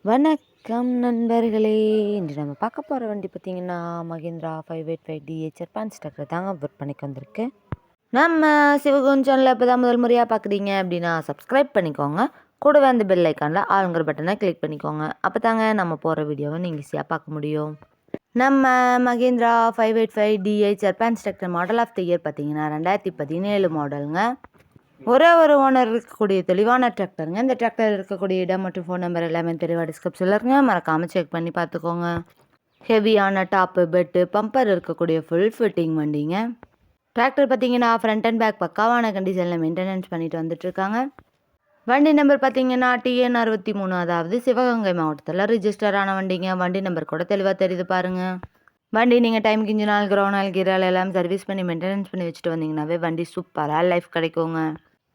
வணக்கம் நண்பர்களே. இன்று நம்ம பார்க்க போகிற வண்டி பார்த்திங்கன்னா மஹிந்திரா 585 ஜப்பான் ஸ்ட்ரக்டர் தாங்க விற்பனைக்கு வந்திருக்கு. நம்ம சிவகுன் சேனலில் இப்போ தான் முதல் முறையாக பார்க்குறீங்க அப்படின்னா சப்ஸ்கிரைப் பண்ணிக்கோங்க. கூடவே அந்த பெல் ஐக்கானில் ஆளுங்கிற பட்டனை கிளிக் பண்ணிக்கோங்க. அப்போ தாங்க நம்ம போகிற வீடியோவை நீங்கள் ஈஸியாக பார்க்க முடியும். நம்ம Mahindra 585 Japan structure model of the year பார்த்திங்கன்னா 2017 மாடலுங்க. ஒரு ஓனர் இருக்கக்கூடிய தெளிவான டிராக்டருங்க. இந்த டிராக்டர் இருக்கக்கூடிய இடம் மற்றும் ஃபோன் நம்பர் எல்லாமே தெளிவாக டிஸ்கிரிப்ஷனில் இருக்குங்க. மறக்காமல் செக் பண்ணி பார்த்துக்கோங்க. ஹெவியான டாப்பு பெட்டு பம்பர் இருக்கக்கூடிய ஃபுல் ஃபிட்டிங் வண்டிங்க. டிராக்டர் பார்த்தீங்கன்னா ஃப்ரண்ட் அண்ட் பேக் பக்காவான கண்டிஷனில் மெயின்டெனன்ஸ் பண்ணிட்டு வந்துட்டுருக்காங்க. வண்டி நம்பர் பார்த்தீங்கன்னா TN 63, அதாவது சிவகங்கை மாவட்டத்தில் ரிஜிஸ்டர் ஆன வண்டிங்க. வண்டி நம்பர் கூட தெளிவாக தெரியுது பாருங்கள். வண்டி நீங்கள் டைமுக்கு இன்ஜினால் கிரௌனால் கீரால் எல்லாம் சர்வீஸ் பண்ணி மெயின்டெனன்ஸ் பண்ணி வச்சுட்டு வந்தீங்கன்னாவே வண்டி சூப்பராக லைஃப் கிடைக்குங்க.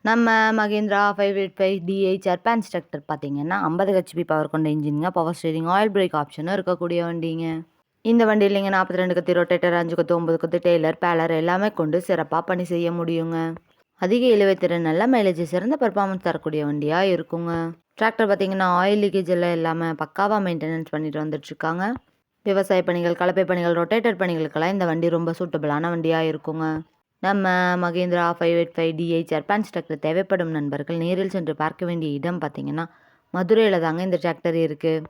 நம்ம மஹிந்திரா 585 ஜப்பான் ஸ்ட்ரக்டர் பார்த்தீங்கன்னா 50 HP பவர் கொண்ட இன்ஜினுங்க. பவர் ஸ்டீரிங் ஆயில் பிரேக் ஆப்ஷனும் இருக்கக்கூடிய வண்டிங்க. இந்த வண்டியில் நீங்கள் 42 கத்தி ரொட்டேட்டர், 5 கத்து, 9 கத்து டெய்லர், பேலர் எல்லாமே கொண்டு சிறப்பாக பணி செய்ய முடியுங்க. அதிக இழுவைத்திறன், நல்ல மைலேஜ், சிறந்த பெர்ஃபார்மன்ஸ் தரக்கூடிய வண்டியாக இருக்குங்க. டிராக்டர் பார்த்தீங்கன்னா ஆயில் லீக்கேஜ் எல்லாம் இல்லாமல் பக்காவாக மெயின்டெனன்ஸ் பண்ணிட்டு வந்துட்டுருக்காங்க. விவசாய பணிகள், கலப்பை பணிகள், ரொட்டேட்டர் பணிகளுக்கெல்லாம் இந்த வண்டி ரொம்ப சூட்டபிளான வண்டியாக இருக்குங்க. நம்ம மஹிந்திரா 585 ஜப்பான் ஸ்ட்ரக்டர் தேவைப்படும் நண்பர்கள் நேரில் சென்று பார்க்க வேண்டிய இடம் பார்த்திங்கன்னா மதுரையில் தாங்க இந்த டிராக்டர் இருக்குது.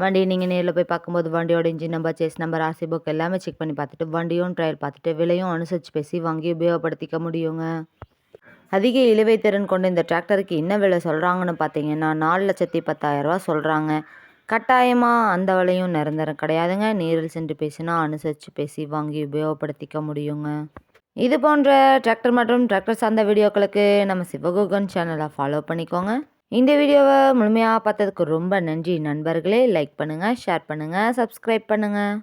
வண்டி நீங்கள் நேரில் போய் பார்க்கும்போது வண்டியோட engine number, chassis number, RC book எல்லாமே செக் பண்ணி பார்த்துட்டு வண்டியும் ட்ரையல் பார்த்துட்டு விலையும் அனுசரித்து பேசி வாங்கி உபயோகப்படுத்திக்க முடியுங்க. அதிக இழுவைத்திறன் கொண்ட இந்த டிராக்டருக்கு என்ன விலை சொல்கிறாங்கன்னு பார்த்தீங்கன்னா 4,10,000 சொல்கிறாங்க. கட்டாயமாக அந்த விலையும் நிரந்தரம் கிடையாதுங்க. நேரில் சென்று பேசினா அனுசரித்து பேசி வாங்கி உபயோகப்படுத்திக்க முடியுங்க. இது போன்ற டிராக்டர் மற்றும் டிராக்டர் சார்ந்த வீடியோக்களுக்கு நம்ம சிவகுகன் சேனலை ஃபாலோ பண்ணிக்கோங்க. இந்த வீடியோவை முழுமையாக பார்த்ததுக்கு ரொம்ப நன்றி நண்பர்களே. லைக் பண்ணுங்கள், ஷேர் பண்ணுங்கள், சப்ஸ்கிரைப் பண்ணுங்கள்.